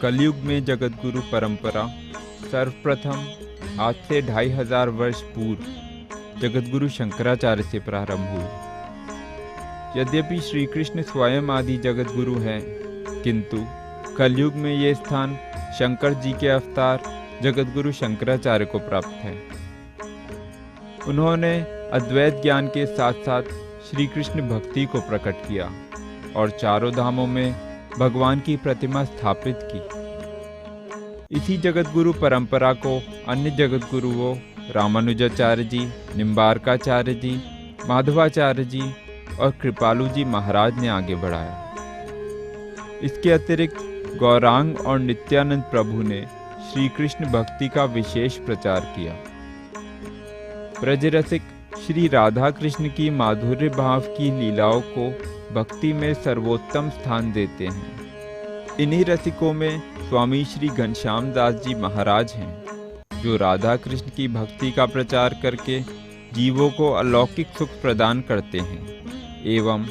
कलयुग में जगतगुरु परंपरा सर्वप्रथम आज से 2500 वर्ष पूर्व जगतगुरु शंकराचार्य से प्रारंभ हुई। यद्यपि श्री कृष्ण स्वयं आदि जगतगुरु हैं, किंतु कलयुग में ये स्थान शंकर जी के अवतार जगतगुरु शंकराचार्य को प्राप्त है। उन्होंने अद्वैत ज्ञान के साथ साथ श्री कृष्ण भक्ति को प्रकट किया और चारों धामों में भगवान की प्रतिमा स्थापित की। इसी जगतगुरु परंपरा को अन्य जगतगुरुओं रामानुजाचार्य जी, निम्बारकाचार्य जी, माधवाचार्य जी और कृपालु जी महाराज ने आगे बढ़ाया। इसके अतिरिक्त गौरांग और नित्यानंद प्रभु ने श्री कृष्ण भक्ति का विशेष प्रचार किया। ब्रजरसिक श्री राधा कृष्ण की माधुर्य भाव की लीलाओं को भक्ति में सर्वोत्तम स्थान देते हैं। इन्हीं रसिकों में स्वामी श्री घनश्याम दास जी महाराज हैं, जो राधा कृष्ण की भक्ति का प्रचार करके जीवों को अलौकिक सुख प्रदान करते हैं एवं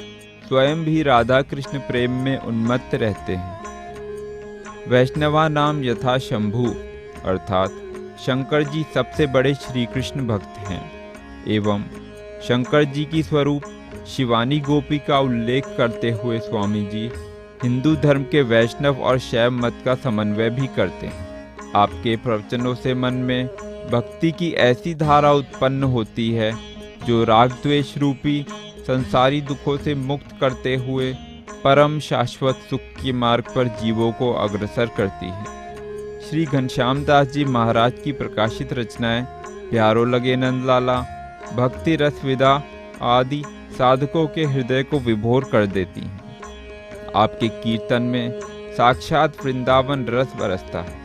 स्वयं भी राधा कृष्ण प्रेम में उन्मत्त रहते हैं। वैष्णवा नाम यथा शंभु अर्थात शंकर जी सबसे बड़े श्री कृष्ण भक्त हैं एवं शंकर जी की स्वरूप शिवानी गोपी का उल्लेख करते हुए स्वामी जी हिंदू धर्म के वैष्णव और शैव मत का समन्वय भी करते हैं। आपके प्रवचनों से मन में भक्ति की ऐसी धारा उत्पन्न होती है जो राग द्वेष रूपी संसारी दुखों से मुक्त करते हुए परम शाश्वत सुख के मार्ग पर जीवों को अग्रसर करती है। श्री घनश्याम दास जी महाराज की प्रकाशित रचनाएं प्यारो लगे नंदलाला, भक्ति रस विदा आदि साधकों के हृदय को विभोर कर देती हैं। आपके कीर्तन में साक्षात वृंदावन रस बरसता है।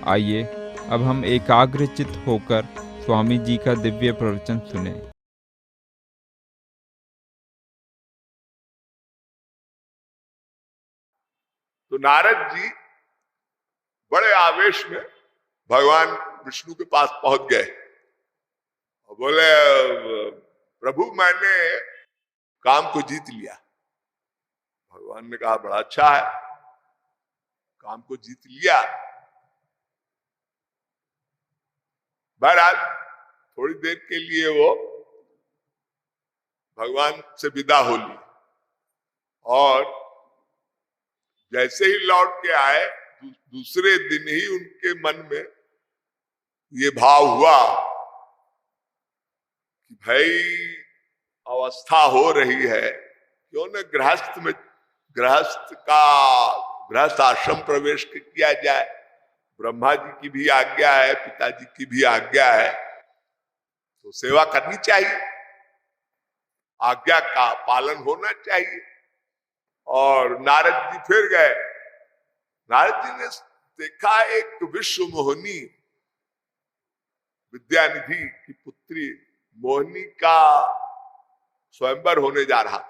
आइए अब हम एकाग्रचित्त होकर स्वामी जी का दिव्य प्रवचन सुने। तो नारद जी बड़े आवेश में भगवान विष्णु के पास पहुंच गए और बोले, प्रभु मैंने काम को जीत लिया। भगवान ने कहा बड़ा अच्छा है, काम को जीत लिया। बहरहाल थोड़ी देर के लिए वो भगवान से विदा हो ली और जैसे ही लौट के आए दूसरे दिन ही उनके मन में ये भाव हुआ कि भाई अवस्था हो रही है, क्यों न गृहस्थ आश्रम प्रवेश किया जाए। ब्रह्मा जी की भी आज्ञा है, पिताजी की भी आज्ञा है, तो सेवा करनी चाहिए, आज्ञा का पालन होना चाहिए। और नारद जी फिर गए। नारद जी ने देखा एक विश्व मोहिनी विद्यानिधि की पुत्री मोहिनी का स्वयंवर होने जा रहा था।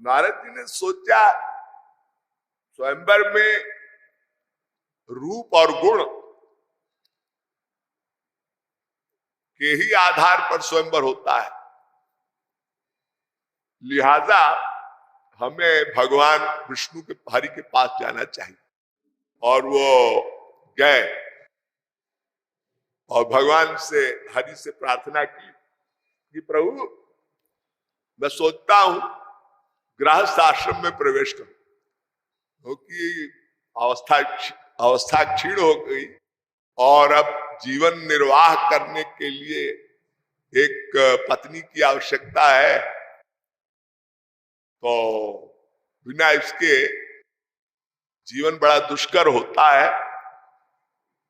नारद जी ने सोचा स्वयंवर में रूप और गुण के ही आधार पर स्वयंवर होता है, लिहाजा हमें भगवान विष्णु के हरि के पास जाना चाहिए। और वो गए और भगवान से हरि से प्रार्थना की कि प्रभु मैं सोचता हूं गृहस्थ आश्रम में प्रवेश करूं, क्योंकि अवस्था क्षीण हो गई और अब जीवन निर्वाह करने के लिए एक पत्नी की आवश्यकता है, तो बिना इसके जीवन बड़ा दुष्कर होता है।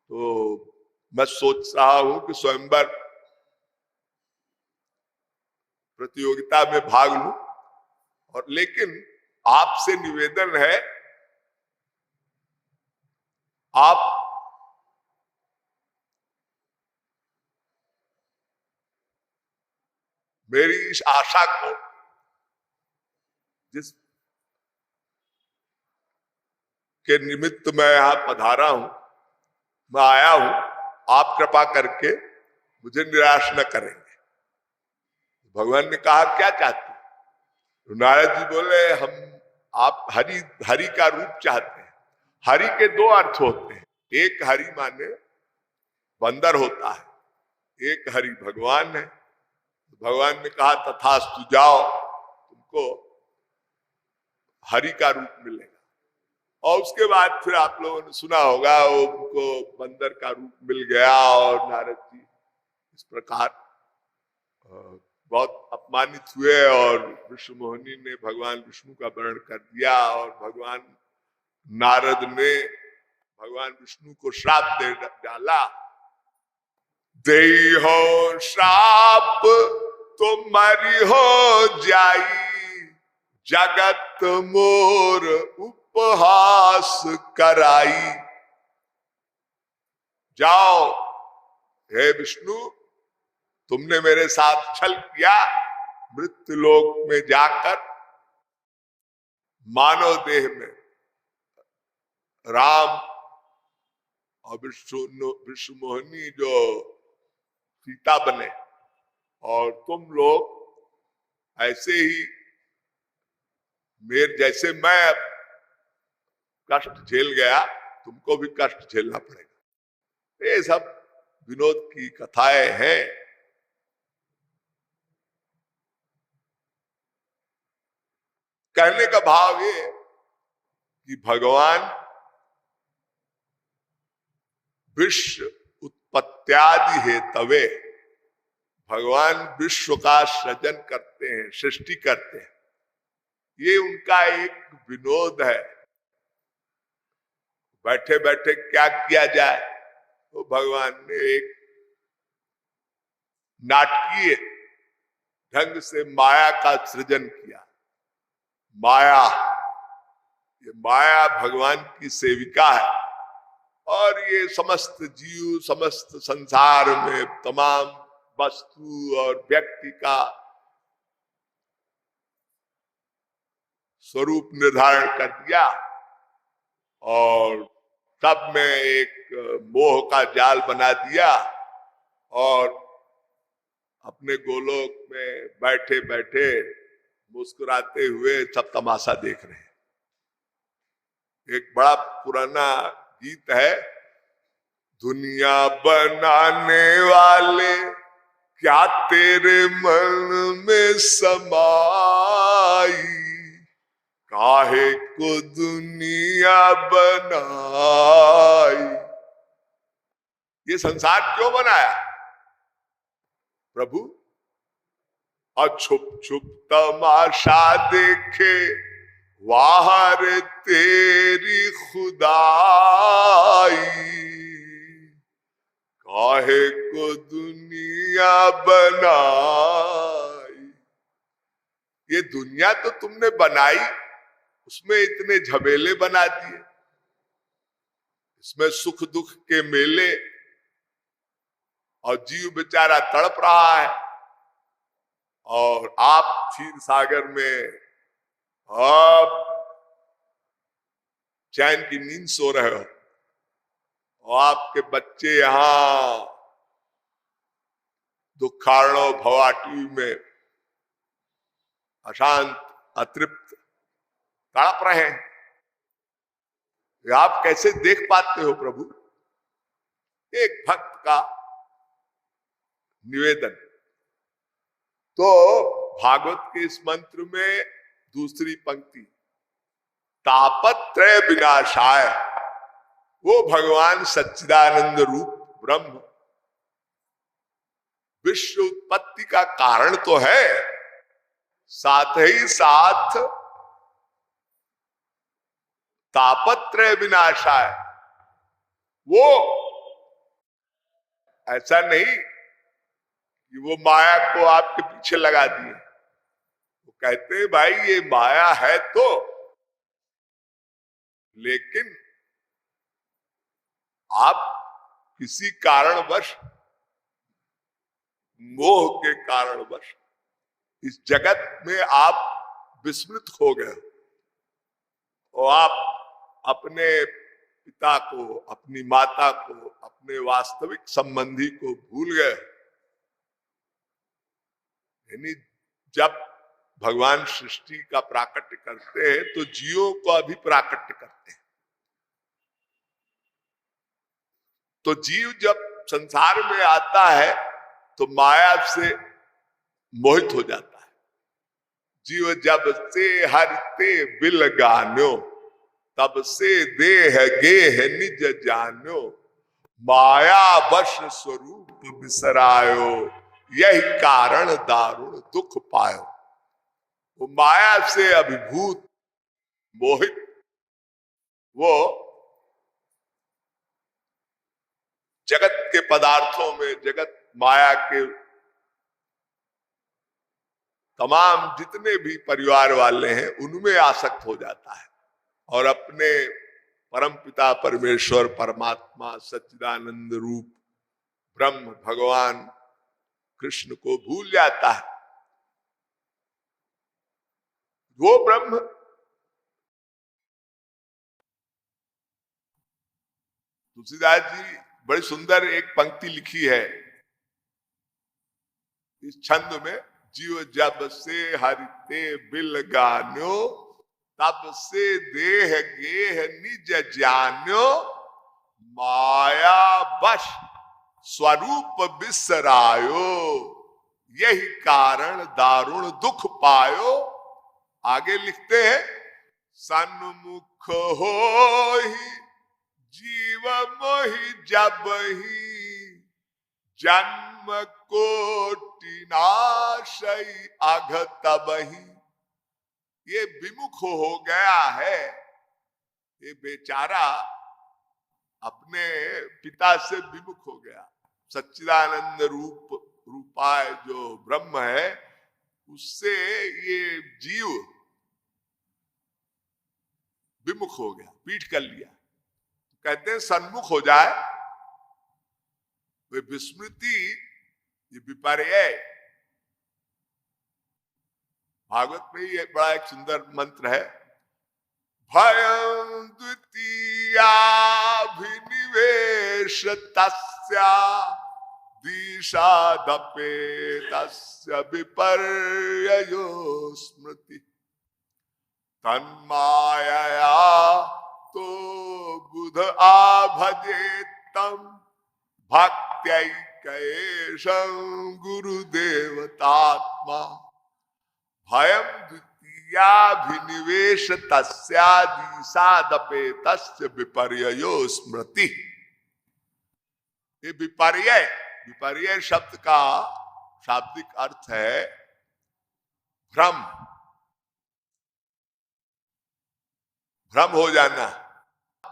तो मैं सोच रहा हूं कि स्वयंवर प्रतियोगिता में भाग लूं, और लेकिन आपसे निवेदन है, आप मेरी इस आशा को, जिस के निमित्त मैं यहां पधारा हूं, मैं आया हूं, आप कृपा करके मुझे निराश न करेंगे। भगवान ने कहा क्या चाहते हैं? तो नारद जी बोले, हम आप हरि का रूप चाहते हैं, हरि के दो अर्थ होते हैं। एक हरि माने बंदर होता है, एक हरि भगवान है। भगवान ने कहा तथास्तु, जाओ, तुमको हरि का रूप मिलेगा। और उसके बाद फिर आप लोगों ने सुना होगा वो उनको बंदर का रूप मिल गया और नारद जी इस प्रकार बहुत अपमानित हुए और विष्णु मोहिनी ने भगवान विष्णु का वर्णन कर दिया और भगवान नारद ने भगवान विष्णु को श्राप दे डाला। देई हो श्राप तुम्हारी हो जाई, जगत मोर उपहास कराई। जाओ हे विष्णु, तुमने मेरे साथ छल किया, मृत्यु लोक में जाकर मानव देह में राम और विष्णु मोहिनी जो सीता बने, और तुम लोग ऐसे ही मेरे जैसे मैं कष्ट झेल गया, तुमको भी कष्ट झेलना पड़ेगा। ये सब विनोद की कथाएं हैं। कहने का भाव ये कि भगवान विश्व उत्पत्त्यादि हेतवे, भगवान विश्व का सृजन करते हैं, सृष्टि करते हैं। ये उनका एक विनोद है। बैठे बैठे क्या किया जाए, तो भगवान ने एक नाटकीय ढंग से माया का सृजन किया। माया, ये माया भगवान की सेविका है और ये समस्त जीव, समस्त संसार में तमाम वस्तु और व्यक्ति का स्वरूप निर्धारण कर दिया और सब में एक मोह का जाल बना दिया और अपने गोलोक में बैठे बैठे मुस्कुराते हुए सब तमाशा देख रहे हैं। एक बड़ा पुराना गीत है, दुनिया बनाने वाले क्या तेरे मन में समाई, काहे को दुनिया बनाई। ये संसार क्यों बनाया प्रभु? और छुप छुप तमाशा देखे वाहर तेरी खुदाई, काहे को दुनिया बनाई। ये दुनिया तो तुमने बनाई, उसमें इतने झमेले बना दिए, इसमें सुख दुख के मेले, और जीव बेचारा तड़प रहा है और आप क्षीर सागर में आप चैन की नींद सो रहे हो और आपके बच्चे यहां दुखार्णव भवाटी में अशांत अतृप्त तड़प रहे हैं। आप कैसे देख पाते हो प्रभु? एक भक्त का निवेदन। तो भागवत के इस मंत्र में दूसरी पंक्ति, तापत्रय विनाशाय, वो भगवान सच्चिदानंद रूप ब्रह्म विश्व उत्पत्ति का कारण तो है, साथ ही साथ तापत्रय विनाशाय, वो ऐसा नहीं कि वो माया को आपके पीछे लगा दिए। वो कहते हैं भाई ये माया है तो, लेकिन आप किसी कारणवश, मोह के कारणवश इस जगत में आप विस्मृत हो गए और आप अपने पिता को, अपनी माता को, अपने वास्तविक संबंधी को भूल गए। यानी जब भगवान सृष्टि का प्राकट्य करते हैं तो जीवों को अभी प्राकट्य करते हैं। तो जीव जब संसार में आता है तो माया से मोहित हो जाता है। जीव जब से हरते बिल गान्यो, तब से देह गेह निज जान्यो, माया वश स्वरूप बिसरायो, यही कारण दारुण दुख पायो। वो माया से अभिभूत मोहित वो जगत के पदार्थों में, जगत माया के तमाम जितने भी परिवार वाले हैं उनमें आसक्त हो जाता है और अपने परम पिता परमेश्वर परमात्मा सच्चिदानंद रूप ब्रह्म भगवान कृष्ण को भूल जाता है। वो ब्रह्म तुलसीदास जी बड़ी सुंदर एक पंक्ति लिखी है इस छंद में, जीव जब से हरिते बिल गान्यो, तब से देह गेह निज जान्यो, माया वश स्वरूप बिसरायो, यही कारण दारुण दुख पायो। आगे लिखते हैं, सन्मुख होहि जीव मोहि जब ही, जन्म कोटि नाशई अघ तबहि। ये विमुख हो गया है, ये बेचारा अपने पिता से विमुख हो गया। सच्चिदानंद रूपाय जो ब्रह्म है उससे ये जीव विमुख हो गया, पीठ कर लिया। कहते हैं सन्मुख हो जाए, वे विस्मृति, ये विपर्य। भागवत में ये बड़ा एक सुंदर मंत्र है, भयं द्वितीयाभिनिवेश तस्या दिशादपे तस्य विपर्ययो स्मृति, तन्मायया तो बुध आभजेत्तम भक्त्यैकैषं गुरुदेवतात्मा, भयं द्वितीयाभिनिवेश तस्यादिशादपे तस्य विपर्ययो स्मृति। ये विपर्य शब्द का शाब्दिक अर्थ है भ्रम, भ्रम हो जाना,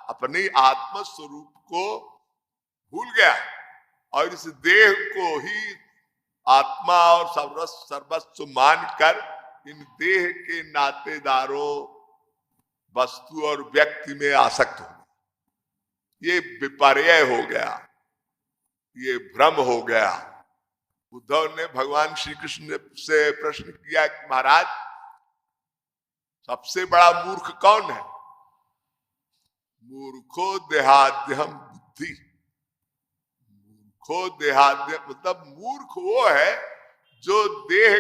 अपनी आत्म स्वरूप को भूल गया और इस देह को ही आत्मा और सर्वस्व मानकर इन देह के नातेदारों, वस्तु और व्यक्ति में आसक्त हो गया। ये विपर्य हो गया, ये भ्रम हो गया। उद्धव ने भगवान श्री कृष्ण से प्रश्न किया कि महाराज सबसे बड़ा मूर्ख कौन है? मूर्खो देहाद्यम बुद्धि। मूर्खो देहाद्य मतलब मूर्ख वो है जो देह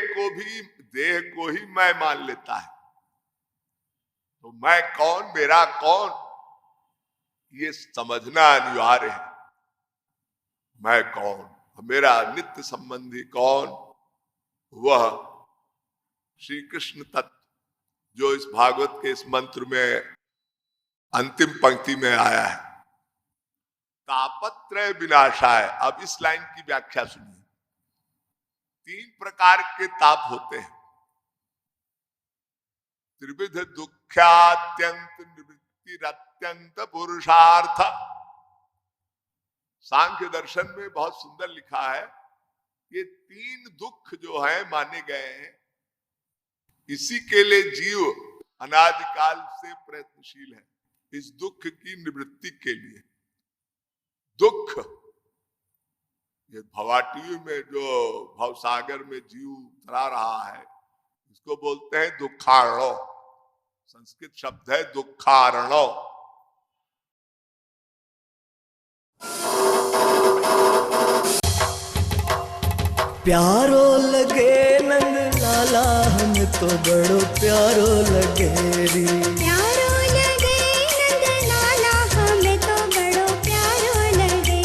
को ही मैं मान लेता है। तो मैं कौन, मेरा कौन, ये समझना अनिवार्य है। मैं कौन, मेरा नित्य संबंधी कौन? वह श्री कृष्ण तत्व जो इस भागवत के इस मंत्र में अंतिम पंक्ति में आया है, तापत्रय विनाशाय। अब इस लाइन की व्याख्या सुनिए। 3 प्रकार के ताप होते हैं, त्रिविध दुख्यात्यंत निवृत्तिरत्यंत पुरुषार्थ। सांख्य दर्शन में बहुत सुंदर लिखा है, ये 3 दुख जो है माने गए हैं, इसी के लिए जीव अनादिकाल से प्रयत्नशील है, इस दुख की निवृत्ति के लिए। दुख, ये भवाटी में जो भवसागर में जीव तरा रहा है, इसको बोलते हैं दुखार्णो। संस्कृत शब्द है दुखार्णो। प्यारो लगे नंद लाला, हमें तो बड़ो प्यारो लगे री। प्यारो लगे नंद लाला, हमें तो बड़ो प्यारो लगे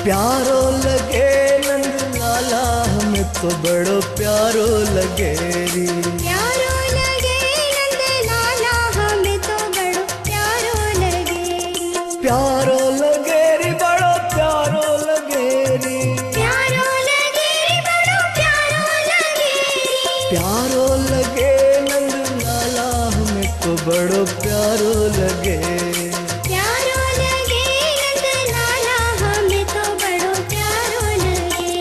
प्यारो लगे नंद लाला हमें तो बड़ो प्यारो लगे री। प्यारो लगे नंद लाला हमें तो बड़ो प्यारो लगे री। प्यारो लगे री बड़ो प्यारो लगे री। प्यारो लगे री बड़ो प्यारो लगे री। प्यारो लगे नंद लाला हमें तो बड़ो प्यारो लगे। प्यारो लगे नंद लाला हमें तो बड़ो प्यारो लगे।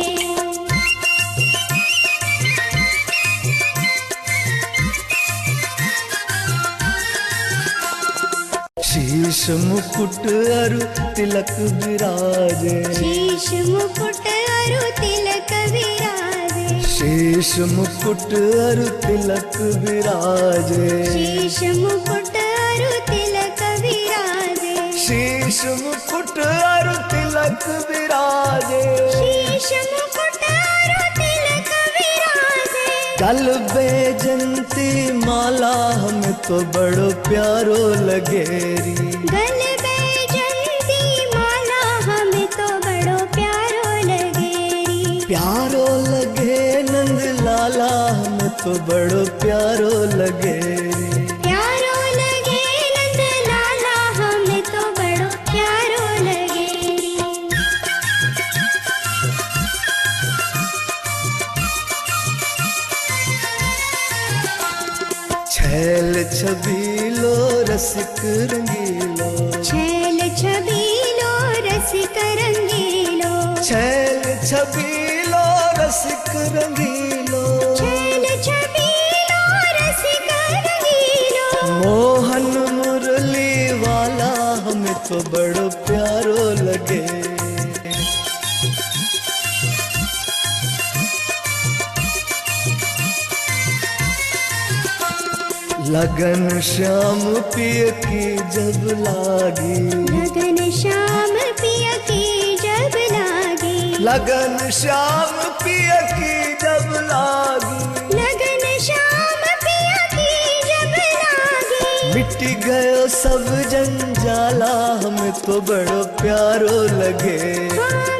शीश मुकुट अरु तिलक विराजे। शीश मुकुट अरु तिलक विराजे। शीश मुकुट अरु तिलक विराजे। शीश मुकुट अरु तिलक विराजे। शीश मुकुट अरु तिलक विराजे। शीश मुकुट अरु तिलक विराजे। गल बैजंती माला हमें तो बड़ो प्यारो लगे री। गल बैजंती माला हमें तो बड़ो प्यारो लगे री। प्यारो लगे नंद लाला हमें तो बड़ो प्यारो लगे री। प्यारो लगे नंद लाला हमें तो बड़ो प्यारो लगे री। छैल छबीलो रसिक रंगीलो। छैल छबीलो रसिक रंगीलो। छैल छबीलो रसिक रंगीलो। छैल छबीलो रसिक रंगीलो। मोहन मुरली वाला हमें तो बड़ो प्यारो लगे। लगन श्याम पिय की जब लागी। लगन श्याम पिया की जब लागी। लगन श्याम पिय की जब लागी। लगन श्याम पिया की जब लागी। मिट गयो सब जंजाला हमें तो बड़ो प्यारो लगे। हाँ